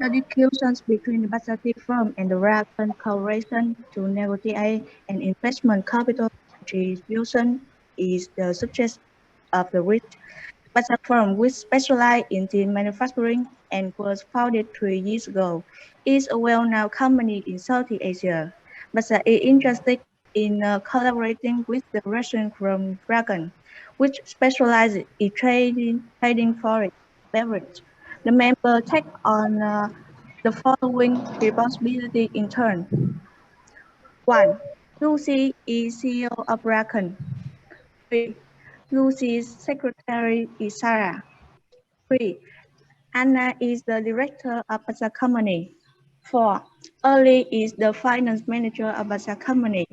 The discussions between the Basati firm and the Rakan Corporation to negotiate an investment capital contribution is the subject of the which Basat firm, which specializes in tin manufacturing and was founded 3 years ago, is a well-known company in Southeast Asia. Basat is interested in collaborating with the Russian firm Dragon, which specializes in trading foreign beverage. The member take on the following responsibility in turn. 1. Lucy is CEO of Dragon. 3. Lucy's secretary is Sarah. 3. Anna is the director of the company. 4. Early is the finance manager of the company.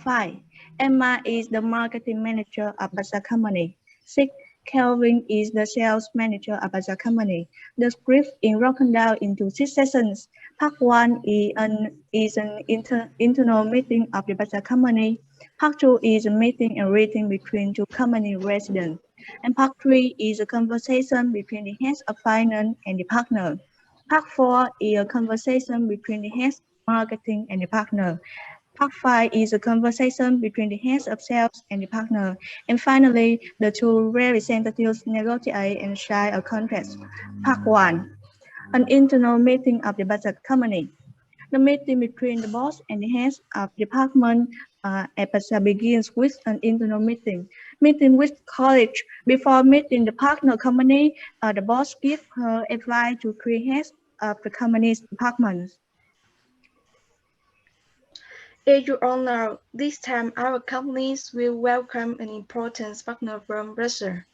5. Emma is the marketing manager of the company. 6. Kelvin is the sales manager of the company. The script is broken down into 6 sessions. Part 1 is an internal meeting of the company. Part 2 is a meeting and reading between two company residents. And part 3 is a conversation between the heads of finance and the partner. Part 4 is a conversation between the heads of marketing and the partner. Part 5 is a conversation between the heads of sales and the partner. And finally, the two representatives negotiate and sign a contract. Part 1. An internal meeting of the budget company. The meeting between the boss and the heads of department at Basa begins with an internal meeting with colleagues. Before meeting the partner company, the boss gives her advice to three heads of the company's departments. As you all know, this time our companies will welcome an important partner from Russia.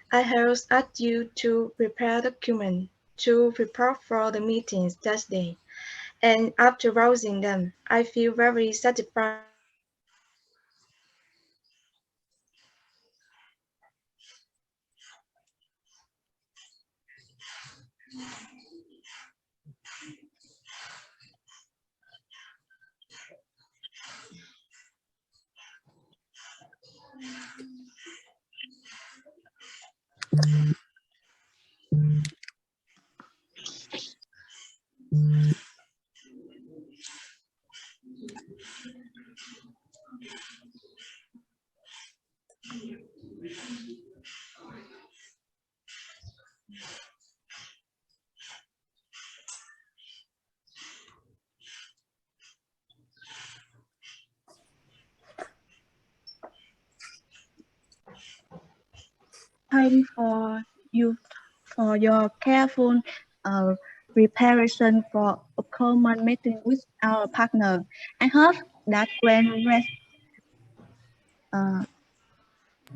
I have asked you to prepare documents to prepare for the meetings that day, and after browsing them, I feel very satisfied with the quality of the documents. They are Time for your careful preparation for a common meeting with our partner. I hope that when uh,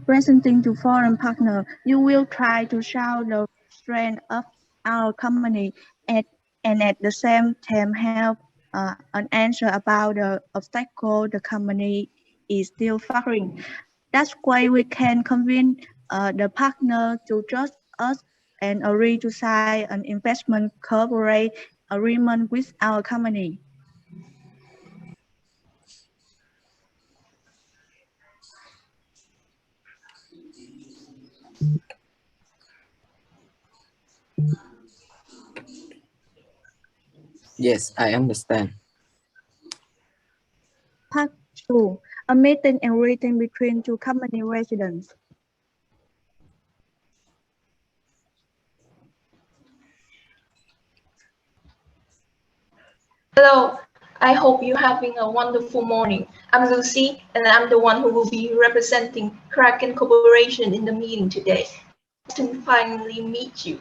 presenting to foreign partner, you will try to show the strength of our company and at the same time help an answer about the obstacle the company is still facing. That's why we can convince the partner to trust us and agree to sign an investment corporate agreement with our company. Yes, I understand. Part 2. A meeting and greeting between two company residents. Hello, I hope you're having a wonderful morning. I'm Lucy, and I'm the one who will be representing Kraken Corporation in the meeting today. Nice to finally meet you.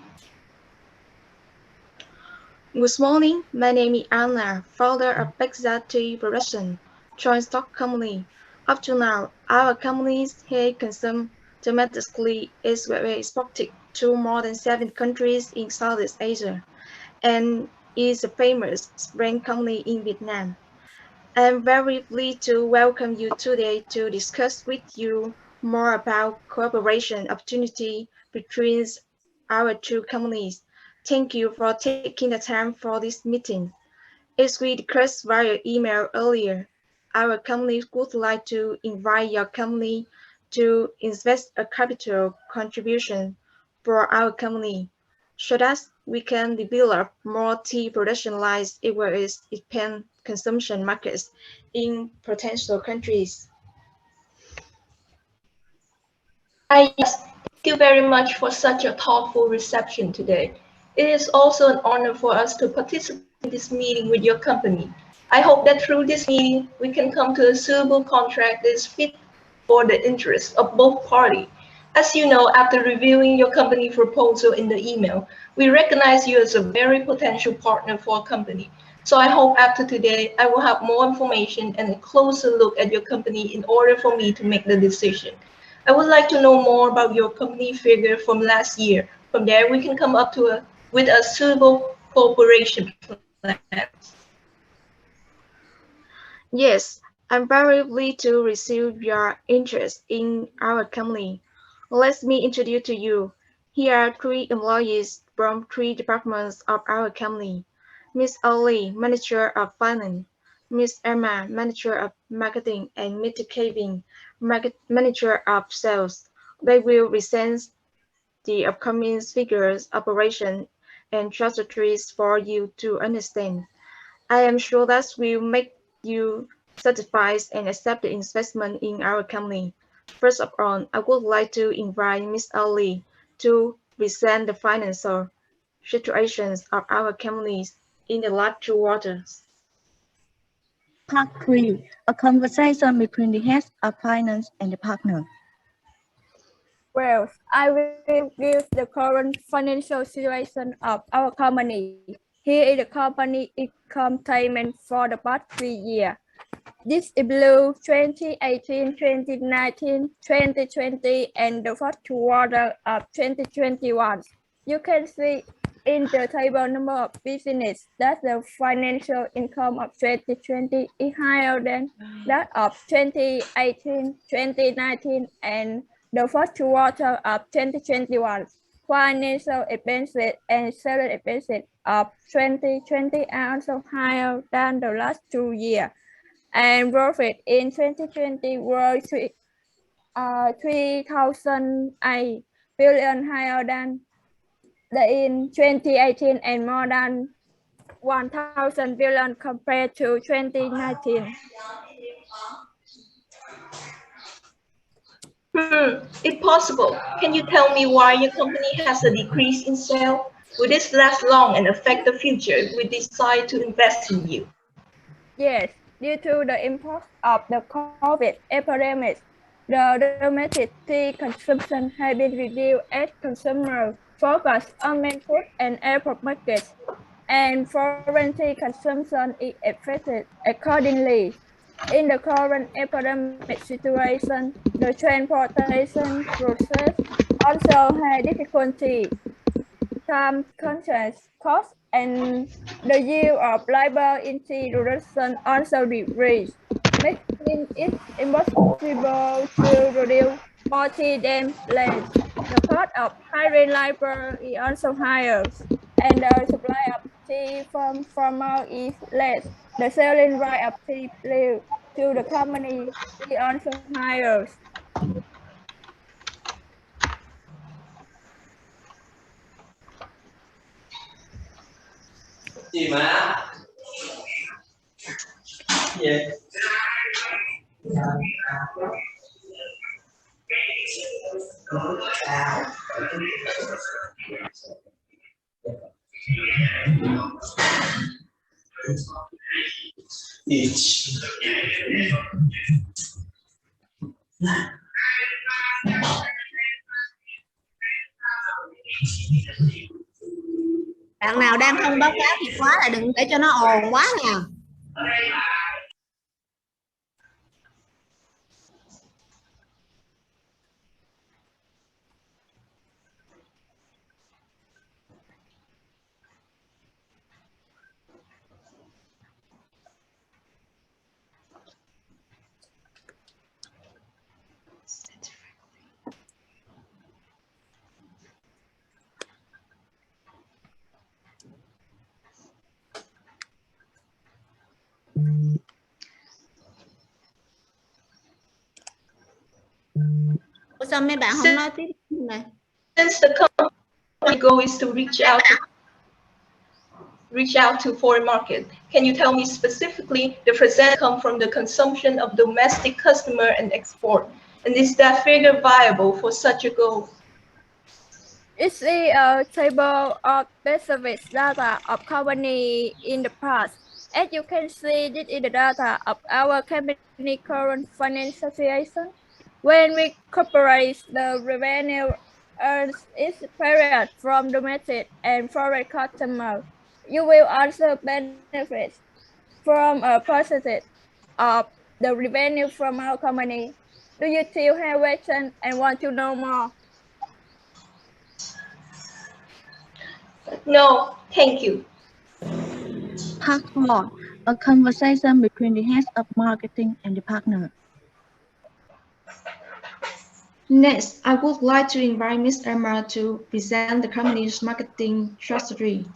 Good morning, my name is Anna, founder of Bexati Production, joint stock company. Up to now, our company's has consumed domestically is very exported to more than 7 countries in Southeast Asia, and is a famous brand company in Vietnam. I'm very pleased to welcome you today to discuss with you more about cooperation opportunity between our two companies. Thank you for taking the time for this meeting. As we discussed via email earlier, our company would like to invite your company to invest a capital contribution for our company so that we can develop more tea production lines as well as expand consumption markets in potential countries. Yes, thank you very much for such a thoughtful reception today. It is also an honor for us to participate in this meeting with your company. I hope that through this meeting, we can come to a suitable contract that is fit for the interests of both parties. As you know, after reviewing your company proposal in the email, we recognize you as a very potential partner for our company. So I hope after today, I will have more information and a closer look at your company in order for me to make the decision. I would like to know more about your company figure from last year. From there, we can come up with a suitable cooperation plan. Yes, I'm very pleased to receive your interest in our company. Let me introduce to you. Here are three employees from three departments of our company. Miss Ali, Manager of Finance, Miss Emma, Manager of Marketing, and Mr. Kevin, Manager of Sales. They will present the upcoming figures, operation, and strategies for you to understand. I am sure that will make you satisfied and accept the investment in our company. First of all, I would like to invite Ms. Ali to present the financial situations of our companies in the last 2 quarters. Part 3. A conversation between the heads of finance and the partner. Well, I will give the current financial situation of our company. Here is the company income statement for the past 3 years. This is blue 2018, 2019, 2020, and the first quarter of 2021. You can see in the table number of business that the financial income of 2020 is higher than that of 2018, 2019, and the first quarter of 2021. Financial expenses and selling expenses of 2020 are also higher than the last 2 years. And profit in 2020 was 3,008 billion higher than in 2018 and more than 1,000 billion compared to 2019. If possible, can you tell me why your company has a decrease in sales? Will this last long and affect the future if we decide to invest in you? Yes, due to the impact of the COVID epidemic, the domestic tea consumption has been reduced as consumers focus on main food and airport markets, and foreign tea consumption is affected accordingly. In the current epidemic situation, the transportation process also has difficulty. Time constraints, cost, and the yield of labor in tea production also decreased, making it impossible to produce more tea than less. The cost of hiring labor is also higher, and the supply of tea from farmers is less. The selling rate of tea to the company is also higher. Gì mà gì gì Bạn nào đang không báo cáo thì khóa lại, đừng để cho nó ồn quá nè. Ủa sao mấy bạn không nói tiếp này? Since the company goal is to reach out to reach out to foreign market. Can you tell me specifically the percent come from the consumption of domestic customer and export? And is that figure viable for such a goal? It's a table of best service data of company in the past. As you can see, this is the data of our company current financial situation. When we compare the revenue earned each period from domestic and foreign customers, you will also benefit from a percentage of the revenue from our company. Do you still have questions and want to know more? No, thank you. Part 4. A conversation between the heads of marketing and the partner. Next, I would like to invite Ms. Emma to present the company's marketing strategy.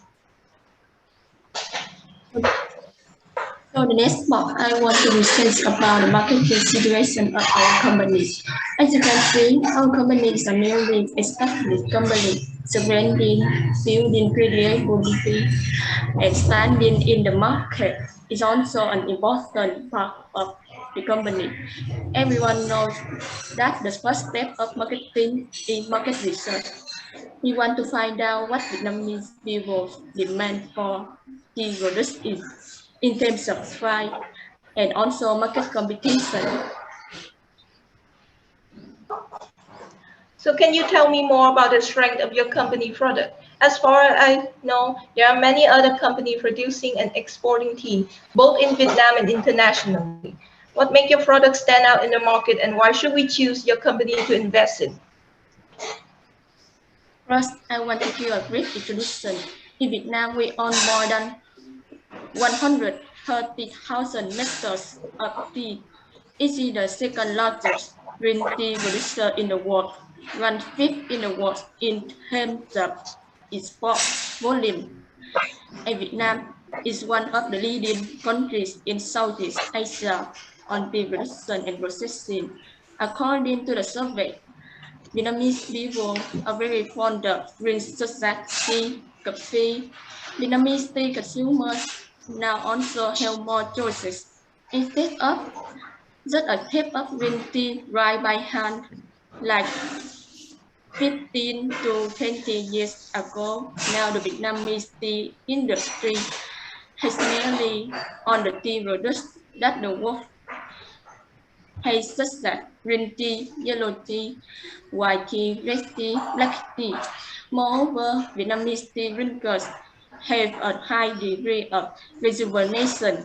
So the next part, I want to discuss about the marketing situation of our company. As you can see, our company is a newly established company, surrounding, building credibility, expanding in the market is also an important part of the company. Everyone knows that the first step of marketing is market research. We want to find out what Vietnamese people demand for the products is in terms of price and also market competition. So can you tell me more about the strength of your company product? As far as I know, there are many other companies producing and exporting tea, both in Vietnam and internationally. What makes your product stand out in the market and why should we choose your company to invest in? First, I want to give a brief introduction. In Vietnam, we own more than 130,000 hectares of tea. It is the second largest green tea producer in the world, one-fifth in the world in terms of export volume. And Vietnam is one of the leading countries in Southeast Asia on tea production and processing. According to the survey, Vietnamese people are very fond of drinks such as tea, coffee. Vietnamese tea consumers now also have more choices. Instead of just a tip of green tea right by hand, like 15 to 20 years ago, now the Vietnamese tea industry has nearly on the tea products that the world hay such as green tea, yellow tea, white tea, red tea, black tea. Moreover, Vietnamese tea drinkers have a high degree of rejuvenation,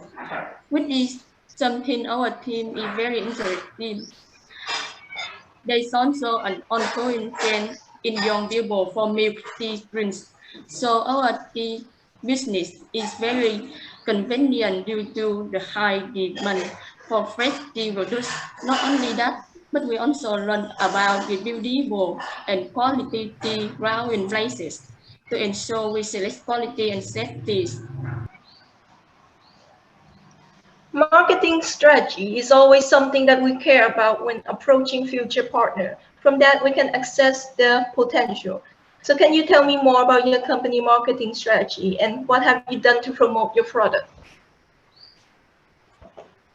which is something our team is very interested in. There is also an ongoing trend in young people for milk tea drinks. So our tea business is very convenient due to the high demand for fresh tea products. Not only that, but we also learn about the beautiful and quality tea growing places to ensure we select quality and safety. Marketing strategy is always something that we care about when approaching future partner. From that, we can assess the potential. So can you tell me more about your company marketing strategy and what have you done to promote your product?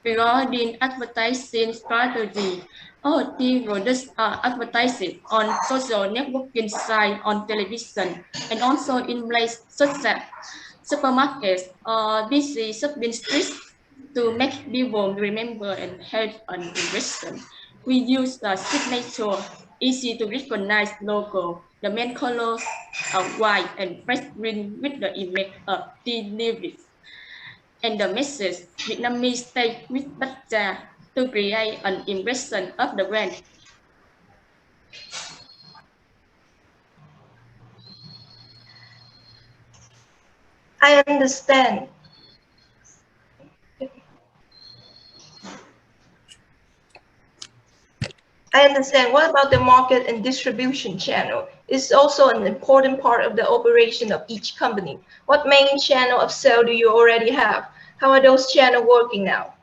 Regarding advertising strategy, our tea products are advertised on social networking sites, on television, and also in places such as supermarkets or busy shopping streets to make people remember and have an impression. We use the signature, easy to recognize logo. The main colors are white and fresh green with the image of tea leaves. And the message Vietnamese stay with Bát Trà to create an impression of the brand. I understand. I understand. What about the market and distribution channel? It's also an important part of the operation of each company. What main channel of sale do you already have? How are those channels working now?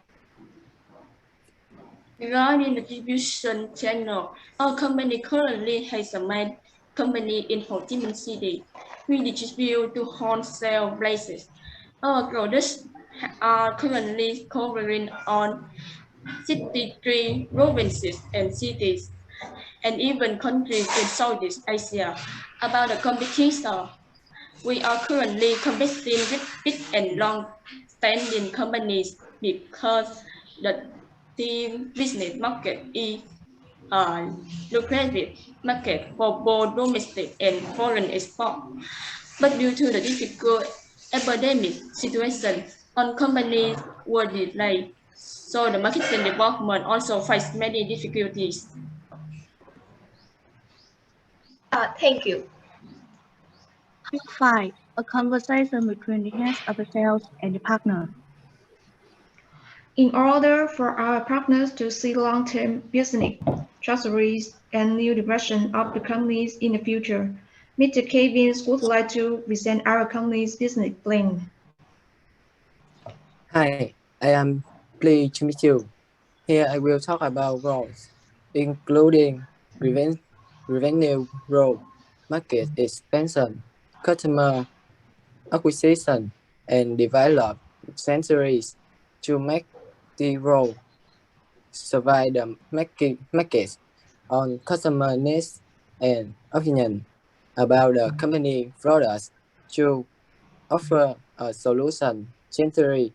Regarding the distribution channel, our company currently has a main company in Ho Chi Minh City. We distribute to wholesale places. Our products are currently covering on 63 provinces and cities, and even countries in Southeast Asia. About the competition, we are currently competing with big and long-standing companies because the team business market is a lucrative market for both domestic and foreign export. But due to the difficult epidemic situation, on companies were delayed, so the marketing department also faced many difficulties. Thank you. Topic 5. A conversation between the heads of the sales and the partner. In order for our partners to see long-term business strategies and new direction of the companies in the future, Mr. Kevins would like to present our company's business plan. Hi, I am pleased to meet you. Here I will talk about growth, including revenue growth, market expansion, customer acquisition, and develop centuries to make the role survive the market on customer needs and opinion about the company products to offer a solution century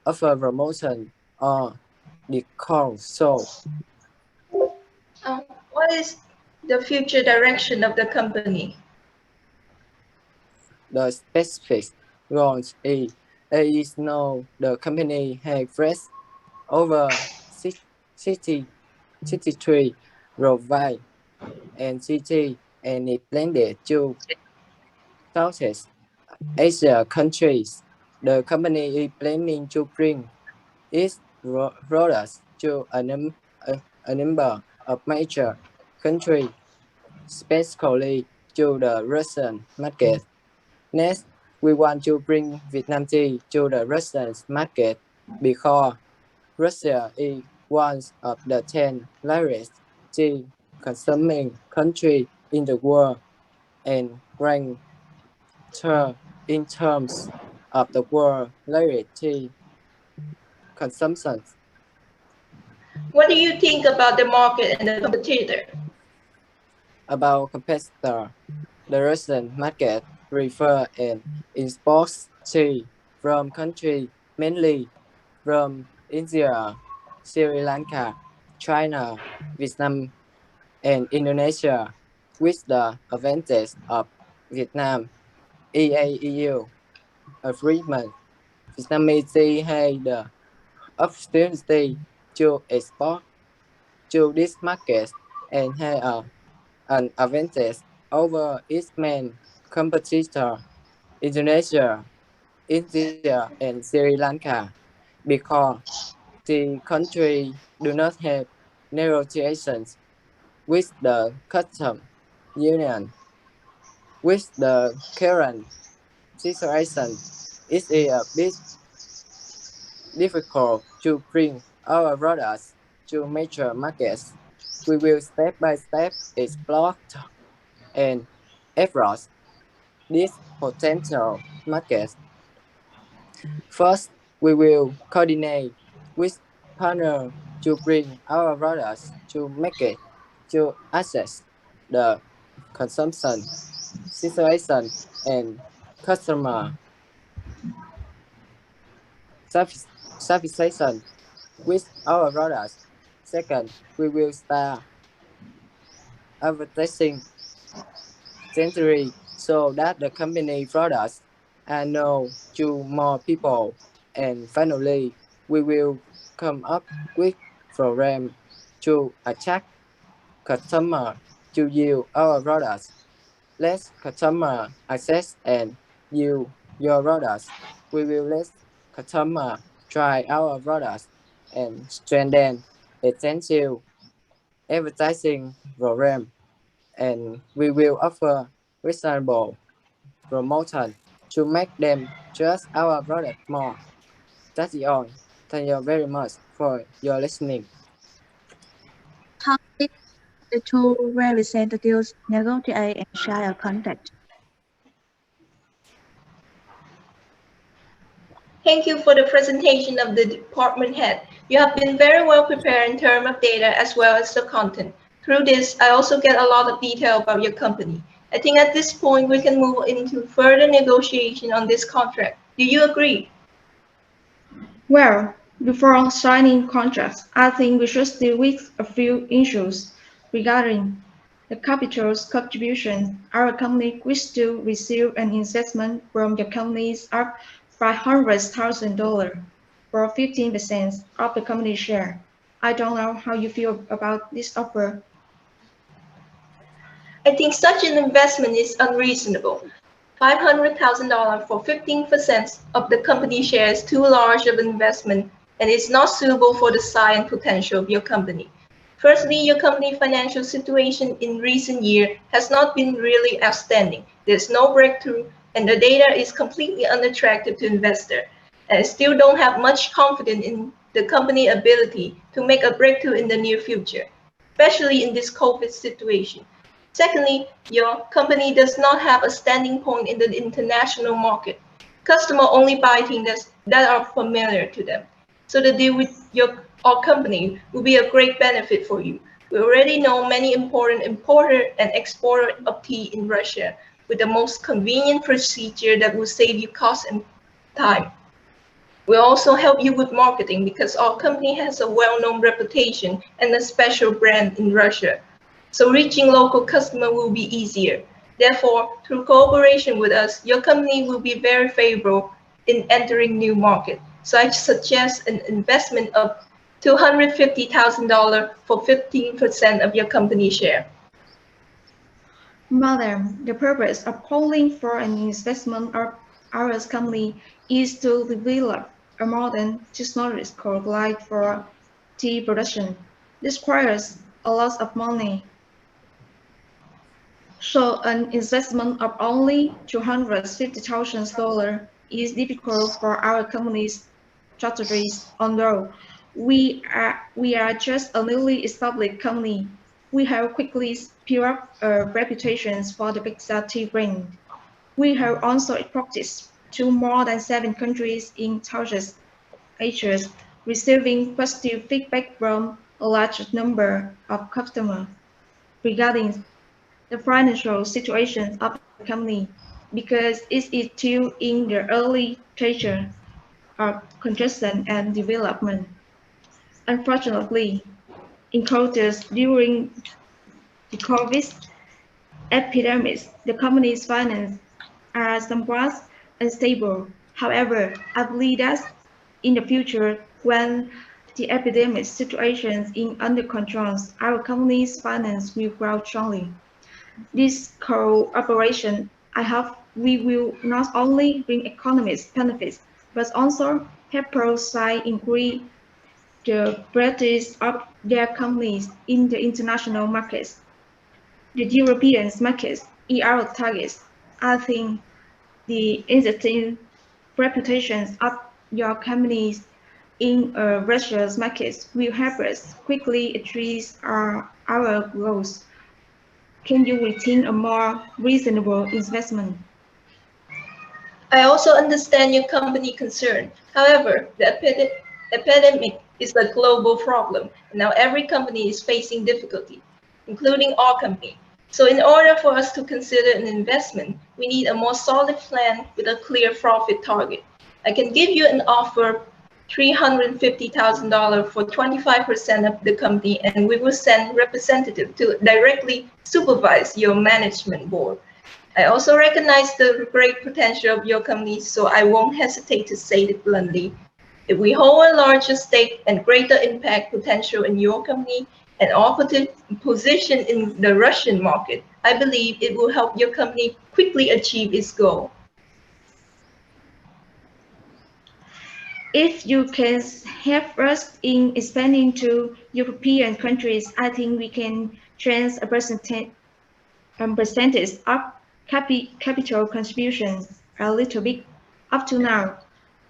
offer promotion or discount. So What is the future direction of the company? the specific goals is now the company has raised over 63 provide and city and it blended to Southeast Asia countries. The company is planning to bring its products to a number of major countries, especially to the Russian market. Next, we want to bring Vietnam tea to the Russian market because Russia is one of the 10 largest tea consuming countries in the world and ranks third in terms of the world largest tea consumption. What do you think about the market and the competitor? About competitor, the Russian market prefer and imports tea from countries mainly from India, Sri Lanka, China, Vietnam, and Indonesia, with the advantage of Vietnam EAEU agreement. Vietnamese tea has the opportunity to export to this market and have an advantage over its main competitor, Indonesia, India, and Sri Lanka, because the country do not have negotiations with the custom union. With the current situation, it is a bit difficult to bring our products to major markets. We will step by step explore and approach these potential markets. First, we will coordinate with partners to bring our products to market to assess the consumption situation and customer satisfaction with our products. Second, we will start advertising gently so that the company products are known to more people. And finally, we will come up with program to attract customer to use our products. Let customer access and use your products. We will let customer try our products and strengthen essential advertising program. And we will offer reasonable promotion to make them trust our product more. That's it all. Thank you very much for your listening. Topic. The two representatives negotiate and share a contract. Thank you for the presentation of the department head. You have been very well prepared in terms of data as well as the content. Through this, I also get a lot of detail about your company. I think at this point we can move into further negotiation on this contract. Do you agree? Well, before signing contracts, I think we should deal with a few issues regarding the capital's contribution. Our company wish to receive an investment from the companies of $500,000 for 15% of the company share. I don't know how you feel about this offer. I think such an investment is unreasonable. $500,000 for 15% of the company share is too large of an investment and is not suitable for the size and potential of your company. Firstly, your company financial situation in recent years has not been really outstanding. There's no breakthrough, and the data is completely unattractive to investors. And I still don't have much confidence in the company ability to make a breakthrough in the near future, especially in this COVID situation. Secondly, your company does not have a standing point in the international market. Customers only buy things that are familiar to them. So the deal with our company will be a great benefit for you. We already know many important importer and exporter of tea in Russia with the most convenient procedure that will save you cost and time. We'll also help you with marketing because our company has a well-known reputation and a special brand in Russia. So reaching local customer will be easier. Therefore, through cooperation with us, your company will be very favorable in entering new market. So I suggest an investment of $250,000 for 15% of your company share. Madam, the purpose of calling for an investment of our company is to develop a modern technological light for tea production. This requires a lot of money. So an investment of only $250,000 is difficult for our company's strategies, although we are just a newly established company. We have quickly built up a reputation for the Pizza Tea brand. We have also exported to more than 7 countries in Southeast Asia, receiving positive feedback from a large number of customers regarding the financial situation of the company because it is still in the early stages of construction and development. Unfortunately, encounters during the COVID epidemic, the company's finances are somewhat unstable. However, I believe that in the future, when the epidemic situation is under control, our company's finance will grow strongly. This cooperation, I hope we will not only bring economic benefits, but also help provide increase the breadth of their companies in the international markets. The European markets is our target. I think the existing reputations of your companies in Russia's markets will help us quickly achieve our goals. Can you retain a more reasonable investment? I also understand your company concern. However, the epidemic is a global problem. Now every company is facing difficulty, including our company. So in order for us to consider an investment, we need a more solid plan with a clear profit target. I can give you an offer $350,000 for 25% of the company, and we will send representative to directly supervise your management board. I also recognize the great potential of your company, so I won't hesitate to say it bluntly. If we hold a larger stake and greater impact potential in your company and our position in the Russian market, I believe it will help your company quickly achieve its goal. If you can help us in expanding to European countries, I think we can change a percentage of capital contributions a little bit. Up to now,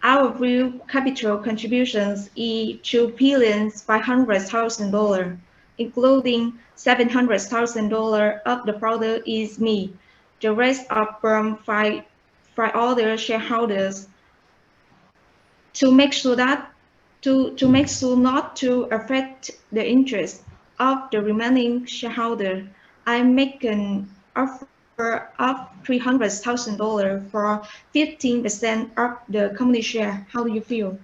our real capital contributions is $2,500,000, including $700,000 of the product is me. The rest are from five other shareholders. To make sure that to make sure not to affect the interest of the remaining shareholder, I make an offer of $300,000 for 15% of the company share. How do you feel?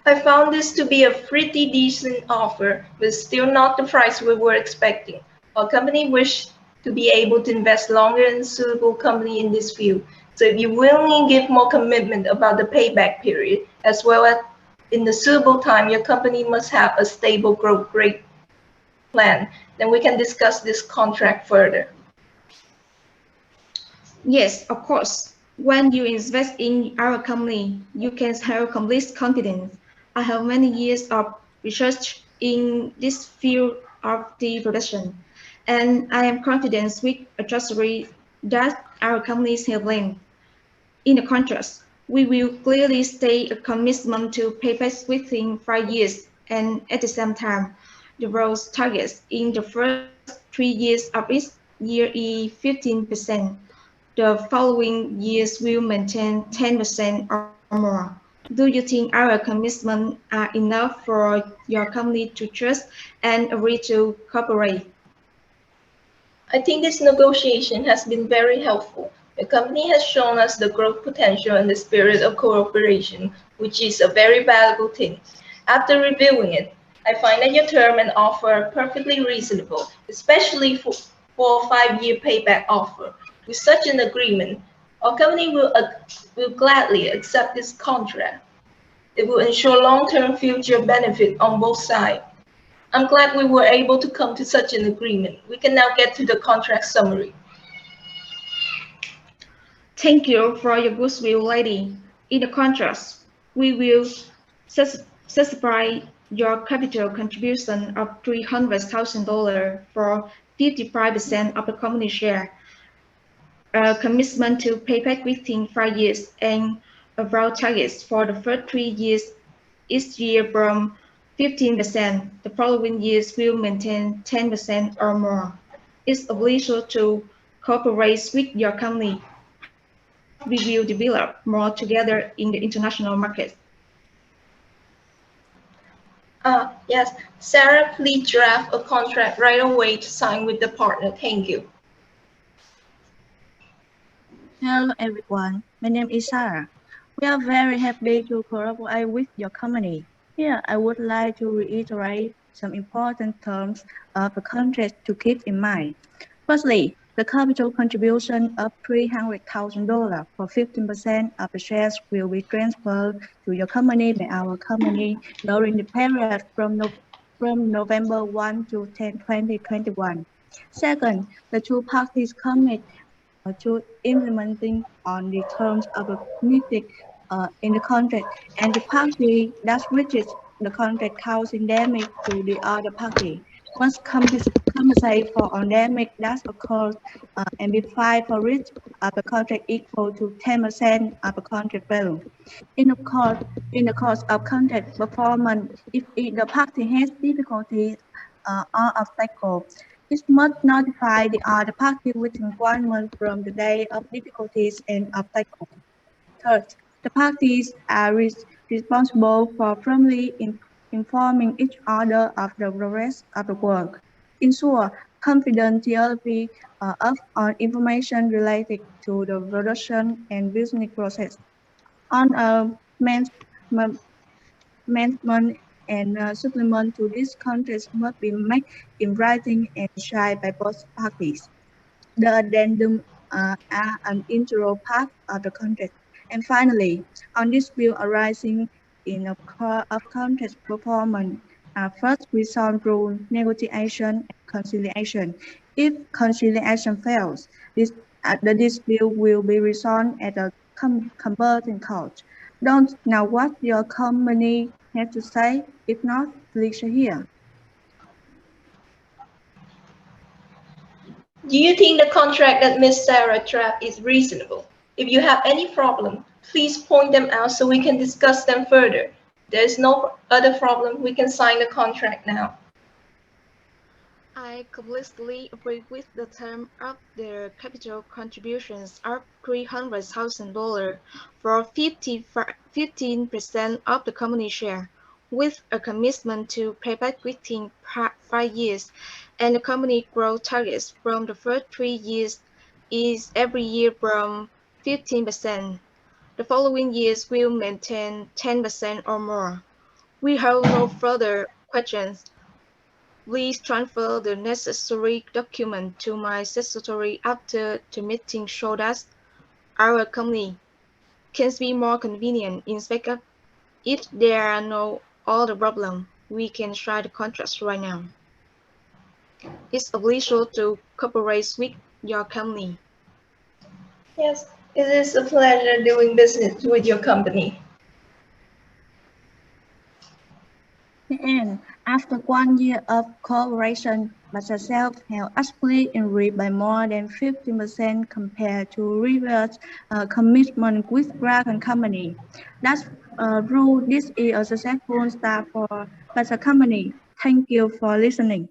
I found this to be a pretty decent offer, but still not the price we were expecting. Our company wished to be able to invest longer in a suitable company in this field. So if you willingly give more commitment about the payback period, as well as in the suitable time, your company must have a stable growth rate plan, then we can discuss this contract further. Yes, of course. When you invest in our company, you can have complete confidence. I have many years of research in this field of the production, and I am confident with a trustworthy that our companies have learned. In the contrast, we will clearly state a commitment to pay back within 5 years, and at the same time, the growth targets in the first 3 years of each year is 15%. The following years will maintain 10% or more. Do you think our commitments are enough for your company to trust and agree to cooperate? I think this negotiation has been very helpful. The company has shown us the growth potential and the spirit of cooperation, which is a very valuable thing. After reviewing it, I find that your term and offer are perfectly reasonable, especially for a 5-year payback offer. With such an agreement, our company will gladly accept this contract. It will ensure long-term future benefit on both sides. I'm glad we were able to come to such an agreement. We can now get to the contract summary. Thank you for your goodwill, lady. In the contrast, we will specify your capital contribution of $300,000 for 55% of the company share, a commitment to pay back within 5 years, and a broad targets for the first 3 years each year from 15%. The following years will maintain 10% or more. It's obligatory to cooperate with your company as we will develop more together in the international market. Yes, Sarah, please draft a contract right away to sign with the partner. Thank you. Hello everyone, my name is Sarah. We are very happy to collaborate with your company. Here, I would like to reiterate some important terms of the contract to keep in mind. Firstly, the capital contribution of $300,000 for 15% of the shares will be transferred to your company by our company during the period from November 1 to 10, 2021. Second, the two parties commit to implementing on the terms of the committed in the contract, and the party that reaches the contract causing damage to the other party must compensate for all damage that occurs and be fined for risk of the contract equal to 10% of the contract value. In the course, in the course of contract performance, if either party has difficulties or obstacles, it must notify the other party within 1 month from the day of difficulties and obstacles. Third, the parties are responsible for firmly informing each other of the progress of the work. Ensure confidentiality of all information related to the production and business process. On a amendment and supplement to this contract must be made in writing and signed by both parties. The addendum are an integral part of the contract. And finally, on dispute arising in a court of contract performance, first resolve through negotiation and conciliation. If conciliation fails, the dispute will be resolved at a competent court. Don't know what your company has to say. If not, please hear. Do you think the contract that Miss Sarah drafted is reasonable? If you have any problem, please point them out so we can discuss them further. If there is no other problem, we can sign the contract now. I completely agree with the term of their capital contributions of $300,000 for 15% of the company share, with a commitment to pay back within 5 years, and the company growth targets from the first 3 years is every year from 15%. The following years will maintain 10% or more. We have no further questions. Please transfer the necessary document to my secretary after the meeting so that our company can be more convenient in backup. If there are no other problem, we can sign the contract right now. It's a pleasure to cooperate with your company. Yes, it is a pleasure doing business with your company. And after 1 year of cooperation, Basa sales have actually increased by more than 50% compared to previous commitment with Dragon Company. That's true. This is a successful start for Basa Company. Thank you for listening.